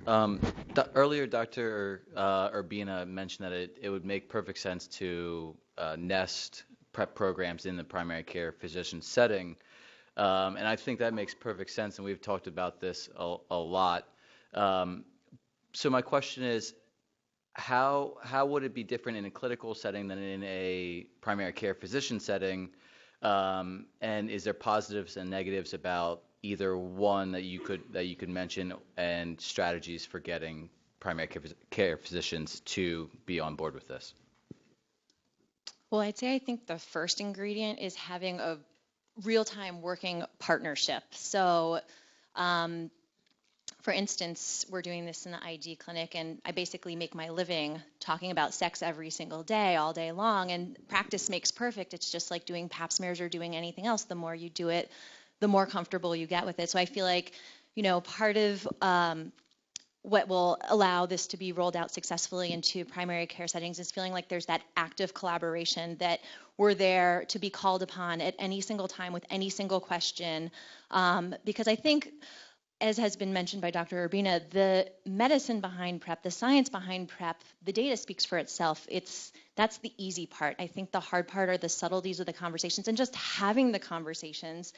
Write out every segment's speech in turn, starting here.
Earlier, Dr. Urbina mentioned that it would make perfect sense to nest prep programs in the primary care physician setting. And I think that makes perfect sense, and we've talked about this a lot. Um, so my question is, how would it be different in a clinical setting than in a primary care physician setting? And is there positives and negatives about either one that you could mention, and strategies for getting primary care physicians to be on board with this? Well, I'd say I think the first ingredient is having a real-time working partnership. So, for instance, we're doing this in the ID clinic, and I basically make my living talking about sex every single day, all day long, and practice makes perfect. It's just like doing pap smears or doing anything else. The more you do it, the more comfortable you get with it. So I feel like, part of what will allow this to be rolled out successfully into primary care settings is feeling like there's that active collaboration, that we're there to be called upon at any single time with any single question. Because I think, as has been mentioned by Dr. Urbina, the medicine behind PrEP, the science behind PrEP, the data speaks for itself. That's the easy part. I think the hard part are the subtleties of the conversations and just having the conversations,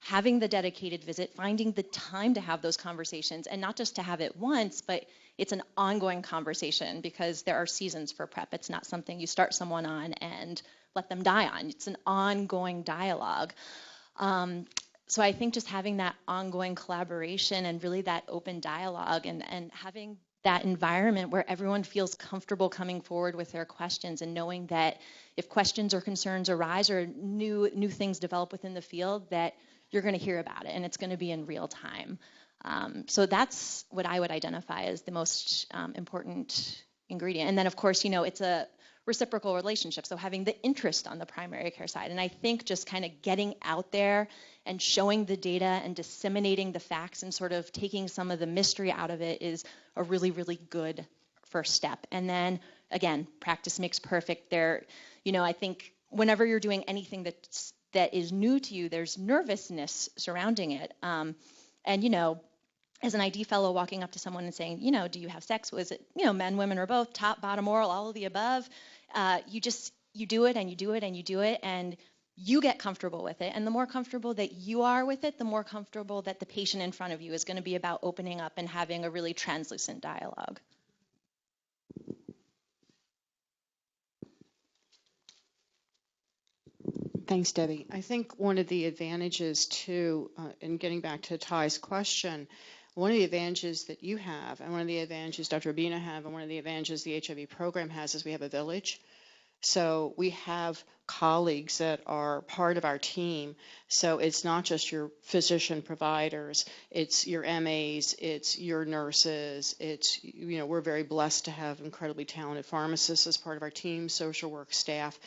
having the dedicated visit, finding the time to have those conversations, and not just to have it once, but it's an ongoing conversation, because there are seasons for PrEP. It's not something you start someone on and let them die on. It's an ongoing dialogue. So I think just having that ongoing collaboration and really that open dialogue, and having that environment where everyone feels comfortable coming forward with their questions, and knowing that if questions or concerns arise or new things develop within the field, that you're going to hear about it and it's going to be in real time. So that's what I would identify as the most important ingredient. And then, of course, it's a reciprocal relationship. So having the interest on the primary care side. And I think just kind of getting out there and showing the data and disseminating the facts and sort of taking some of the mystery out of it is a really, really good first step. And then, again, practice makes perfect. I think whenever you're doing anything that is new to you, there's nervousness surrounding it. As an ID fellow walking up to someone and saying, do you have sex? Was it, men, women, or both, top, bottom, oral, all of the above? You do it and you do it and you do it, and you get comfortable with it. And the more comfortable that you are with it, the more comfortable that the patient in front of you is going to be about opening up and having a really translucent dialogue. Thanks, Debbie. I think one of the advantages, too, in getting back to Ty's question, one of the advantages that you have, and one of the advantages Dr. Urbina have, and one of the advantages the HIV program has, is we have a village. So we have colleagues that are part of our team. So it's not just your physician providers, it's your MAs, it's your nurses, it's, we're very blessed to have incredibly talented pharmacists as part of our team, social work staff,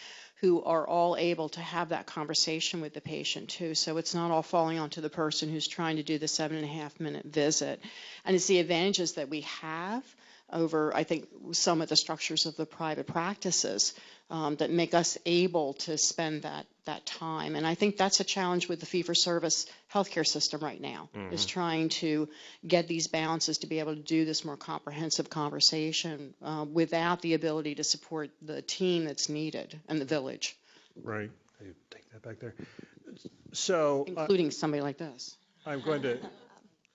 who are all able to have that conversation with the patient too. So it's not all falling onto the person who's trying to do the 7.5-minute visit. And it's the advantages that we have over, I think, some of the structures of the private practices that make us able to spend that time. And I think that's a challenge with the fee-for-service healthcare system right now, is trying to get these balances to be able to do this more comprehensive conversation without the ability to support the team that's needed and the village. Right. Take that back there. So, including somebody like this. I'm going to...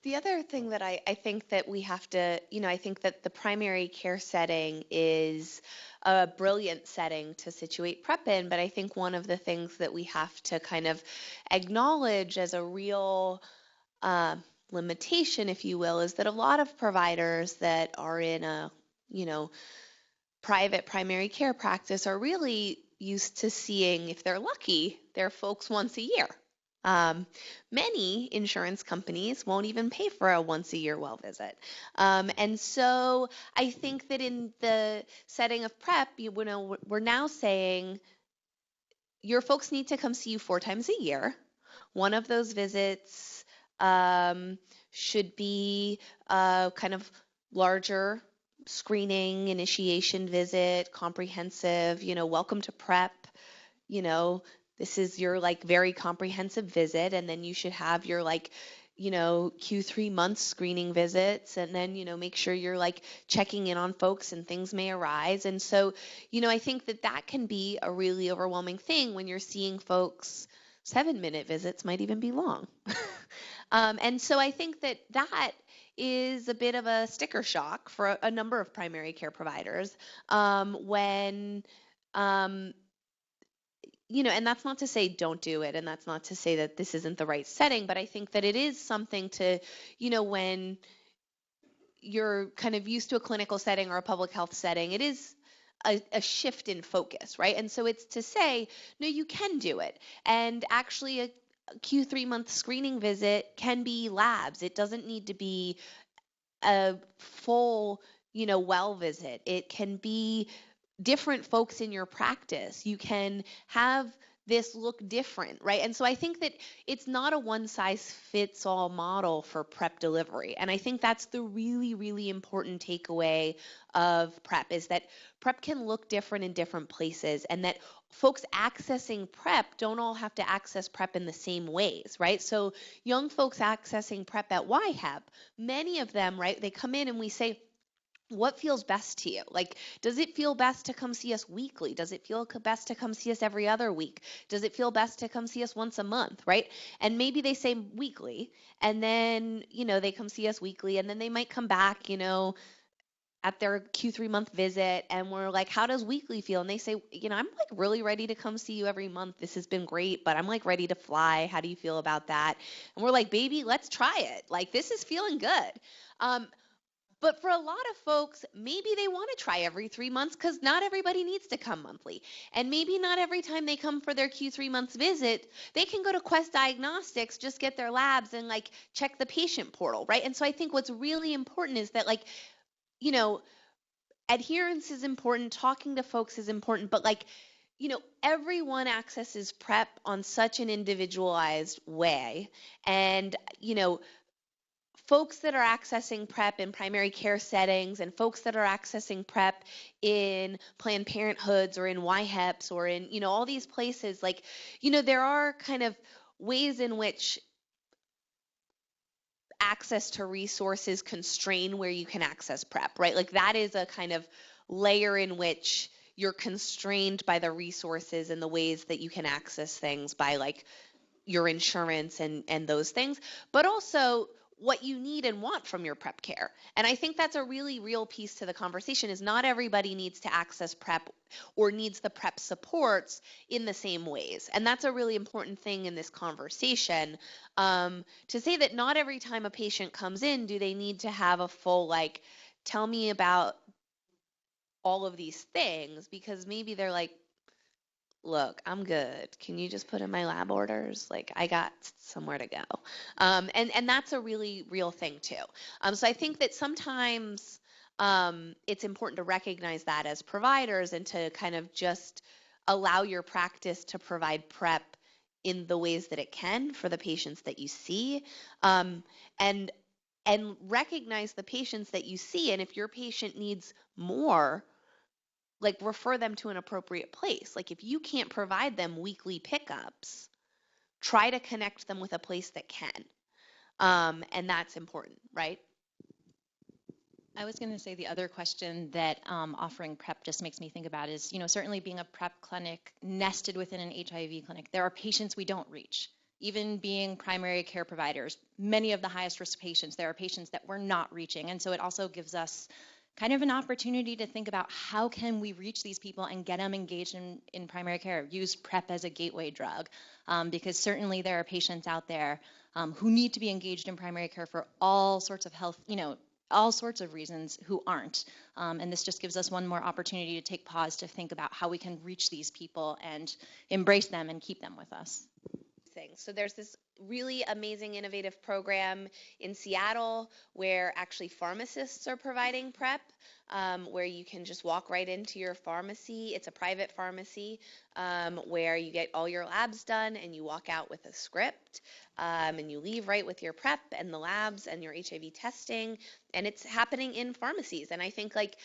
The other thing that I think that we have to, I think that the primary care setting is a brilliant setting to situate PrEP in, but I think one of the things that we have to kind of acknowledge as a real limitation, if you will, is that a lot of providers that are in a, private primary care practice are really used to seeing, if they're lucky, their folks once a year. Many insurance companies won't even pay for a once-a-year well visit. And so I think that in the setting of PrEP, we're now saying your folks need to come see you 4 times a year. One of those visits should be kind of larger screening, initiation visit, comprehensive, welcome to PrEP, this is your very comprehensive visit, and then you should have your Q3 month screening visits, and then, make sure you're like checking in on folks and things may arise. And so, I think that can be a really overwhelming thing when you're seeing folks. 7-minute visits might even be long. And so I think that is a bit of a sticker shock for a number of primary care providers when and that's not to say don't do it, and that's not to say that this isn't the right setting, but I think that it is something to, when you're kind of used to a clinical setting or a public health setting, it is a shift in focus, right? And so it's to say, no, you can do it. And actually a Q3 month screening visit can be labs. It doesn't need to be a full, well visit. It can be different folks in your practice. You can have this look different, right? And so I think that it's not a one size fits all model for PrEP delivery. And I think that's the really, really important takeaway of PrEP, is that PrEP can look different in different places, and that folks accessing PrEP don't all have to access PrEP in the same ways, right? So young folks accessing PrEP at YHAP, many of them, right, they come in and we say, what feels best to you? Like, does it feel best to come see us weekly? Does it feel best to come see us every other week? Does it feel best to come see us once a month, right? And maybe they say weekly, and then, they come see us weekly, and then they might come back, at their Q3 month visit, and we're like, how does weekly feel? And they say, I'm like really ready to come see you every month. This has been great, but I'm like ready to fly. How do you feel about that? And we're like, baby, let's try it. Like, this is feeling good. But for a lot of folks, maybe they want to try every 3 months because not everybody needs to come monthly. And maybe not every time they come for their Q3 months visit, they can go to Quest Diagnostics, just get their labs and like check the patient portal, right? And so I think what's really important is that adherence is important, talking to folks is important, but everyone accesses PrEP on such an individualized way. And, folks that are accessing PrEP in primary care settings and folks that are accessing PrEP in Planned Parenthoods or in YHEPs or in, all these places, there are kind of ways in which access to resources constrain where you can access PrEP, right? Like, that is a kind of layer in which you're constrained by the resources and the ways that you can access things by like your insurance and those things, but also what you need and want from your PrEP care. And I think that's a really real piece to the conversation, is not everybody needs to access PrEP or needs the PrEP supports in the same ways. And that's a really important thing in this conversation, to say that not every time a patient comes in do they need to have a full, like, tell me about all of these things, because maybe they're like, look, I'm good. Can you just put in my lab orders? Like, I got somewhere to go. And that's a really real thing too. So I think that sometimes it's important to recognize that as providers and to kind of just allow your practice to provide PrEP in the ways that it can for the patients that you see, and recognize the patients that you see. And if your patient needs more, like, refer them to an appropriate place. Like, if you can't provide them weekly pickups, try to connect them with a place that can. And that's important, right? I was going to say the other question that offering PrEP just makes me think about is, certainly being a PrEP clinic nested within an HIV clinic, there are patients we don't reach. Even being primary care providers, many of the highest risk patients, there are patients that we're not reaching. And so it also gives us kind of an opportunity to think about how can we reach these people and get them engaged in primary care, use PrEP as a gateway drug, because certainly there are patients out there who need to be engaged in primary care for all sorts of health, all sorts of reasons, who aren't. And this just gives us one more opportunity to take pause to think about how we can reach these people and embrace them and keep them with us. So there's this really amazing innovative program in Seattle where actually pharmacists are providing PrEP, where you can just walk right into your pharmacy. It's a private pharmacy where you get all your labs done and you walk out with a script. and you leave right with your prep and the labs and your HIV testing, and it's happening in pharmacies. And I think, like,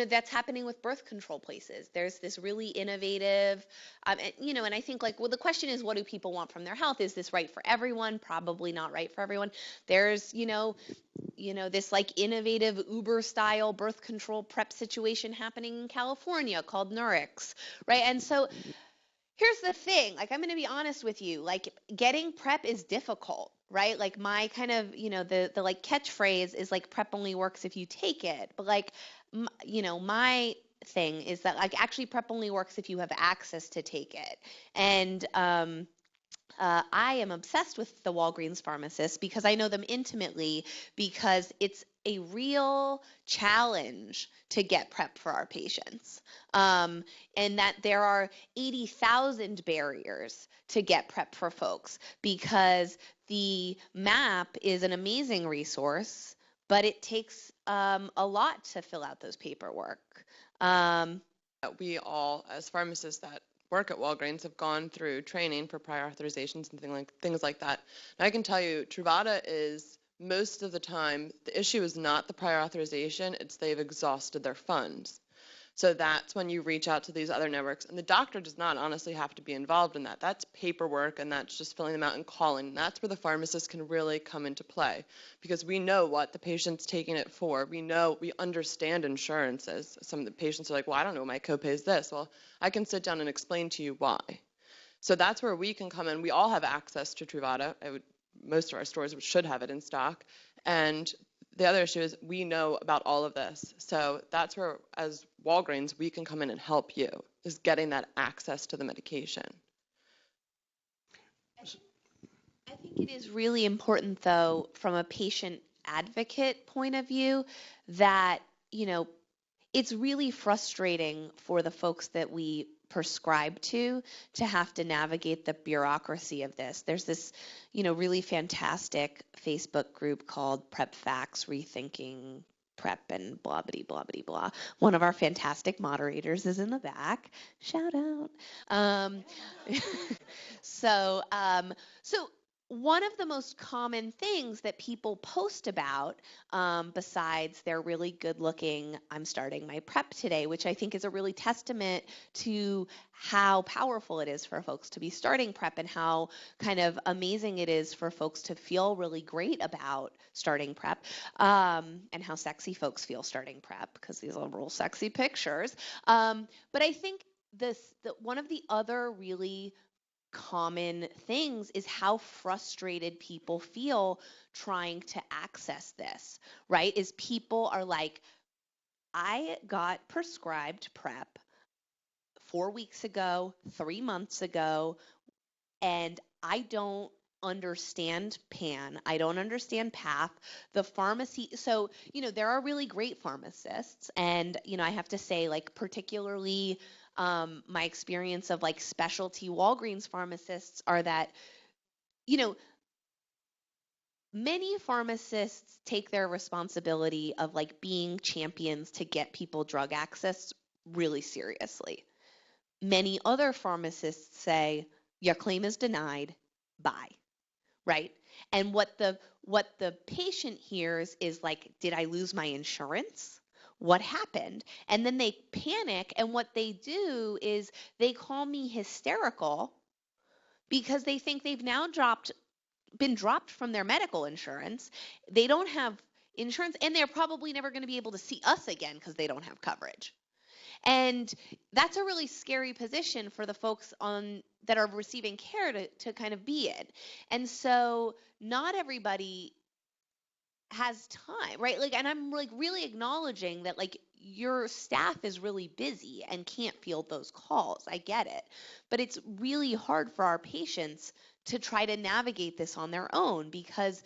that's happening with birth control places. There's this really innovative, and I think, like, well, the question is, what do people want from their health? Is this right for everyone? Probably not right for everyone. There's, this like innovative Uber style birth control prep situation happening in California called Nurix, right? And so here's the thing, like, I'm going to be honest with you, like, getting prep is difficult, right? Like, my kind of, the like catchphrase is like, prep only works if you take it. But like, my thing is that, like, actually prep only works if you have access to take it. And I am obsessed with the Walgreens pharmacists because I know them intimately, because it's a real challenge to get prep for our patients. And that there are 80,000 barriers to get prep for folks, because the map is an amazing resource, but it takes a lot to fill out those paperwork. We all, as pharmacists that work at Walgreens, have gone through training for prior authorizations and things like that. And I can tell you, Truvada is, most of the time, the issue is not the prior authorization, it's they've exhausted their funds. So that's when you reach out to these other networks. And the doctor does not honestly have to be involved in that. That's paperwork, and that's just filling them out and calling. And that's where the pharmacist can really come into play, because we know what the patient's taking it for. We understand insurances. Some of the patients are like, well, I don't know, my copay is this. Well, I can sit down and explain to you why. So that's where we can come in. We all have access to Truvada. Most of our stores should have it in stock. And the other issue is we know about all of this. So that's where, as Walgreens, we can come in and help you, is getting that access to the medication. I think it is really important, though, from a patient advocate point of view, that, it's really frustrating for the folks that we prescribe to have to navigate the bureaucracy of this. There's this, really fantastic Facebook group called Prep Facts Rethinking Prep and blah, blah, blah, blah, blah. One of our fantastic moderators is in the back. Shout out. So one of the most common things that people post about, besides their really good-looking, I'm starting my prep today, which I think is a really testament to how powerful it is for folks to be starting prep, and how kind of amazing it is for folks to feel really great about starting prep, and how sexy folks feel starting prep, because these are real sexy pictures. But I think one of the other really common things is how frustrated people feel trying to access this, right? Is people are like, I got prescribed prep 4 weeks ago, 3 months ago, and I don't understand PAN. I don't understand PATH. The pharmacy, so, there are really great pharmacists, and, I have to say, like, particularly my experience of like specialty Walgreens pharmacists are that, many pharmacists take their responsibility of like being champions to get people drug access really seriously. Many other pharmacists say, your claim is denied, bye, right? And what the patient hears is like, did I lose my insurance? What happened? And then they panic, and what they do is they call me hysterical, because they think they've now been dropped from their medical insurance. They don't have insurance, and they're probably never going to be able to see us again because they don't have coverage. And that's a really scary position for the folks that are receiving care to kind of be in. And so not everybody has time, right? Like, and I'm like really acknowledging that like your staff is really busy and can't field those calls. I get it. But it's really hard for our patients to try to navigate this on their own, because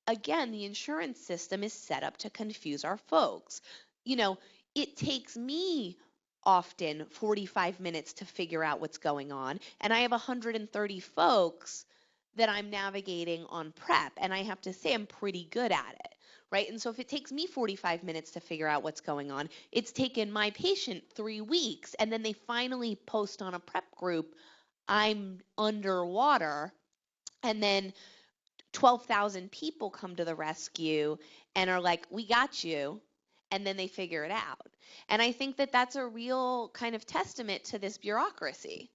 again, the insurance system is set up to confuse our folks. It takes me often 45 minutes to figure out what's going on, and I have 130 folks that I'm navigating on prep, and I have to say I'm pretty good at it, right? And so if it takes me 45 minutes to figure out what's going on, it's taken my patient 3 weeks, and then they finally post on a prep group, I'm underwater, and then 12,000 people come to the rescue and are like, we got you, and then they figure it out. And I think that that's a real kind of testament to this bureaucracy.